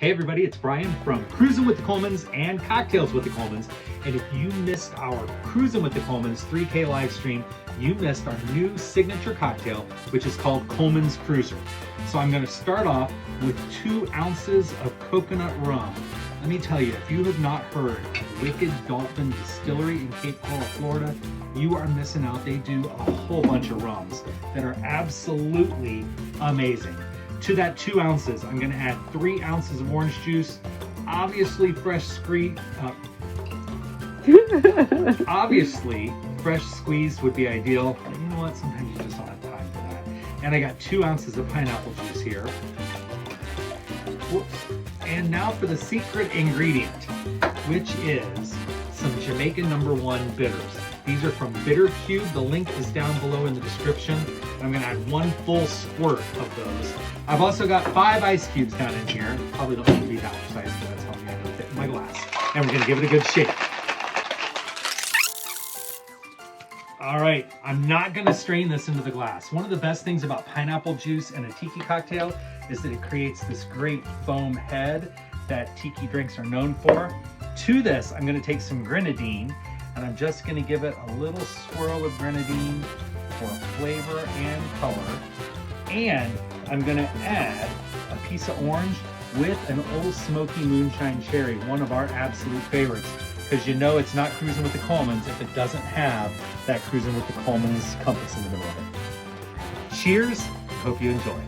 Hey everybody, it's Brian from Cruising with the Colemans and Cocktails with the Colemans. And if you missed our Cruising with the Colemans 3K live stream, you missed our new signature cocktail, which is called Coleman's Cruiser. So I'm going to start off with 2 ounces of coconut rum. Let me tell you, if you have not heard of Wicked Dolphin Distillery in Cape Coral, Florida, you are missing out. They do a whole bunch of rums that are absolutely amazing. To that 2 ounces, I'm going to add 3 ounces of orange juice, obviously fresh squeezed would be ideal. But you know what? Sometimes you just don't have time for that. And I got 2 ounces of pineapple juice here. Whoops. And now for the secret ingredient, which is some Jamaican #1 bitters. These are from Bitter Cube. The link is down below in the description. I'm going to add 1 full squirt of those. I've also got 5 ice cubes down in here. Probably don't need to be that precise, but that's how I'm going to fit in my glass. And we're going to give it a good shake. All right, I'm not going to strain this into the glass. One of the best things about pineapple juice in a tiki cocktail is that it creates this great foam head that tiki drinks are known for. To this, I'm going to take some grenadine, and I'm just going to give it a little swirl of grenadine for flavor and color. And I'm going to add a piece of orange with an Old Smoky Moonshine Cherry, one of our absolute favorites. Because you know it's not Cruising with the Colemans if it doesn't have that Cruising with the Colemans compass in the middle of it. Cheers. Hope you enjoy.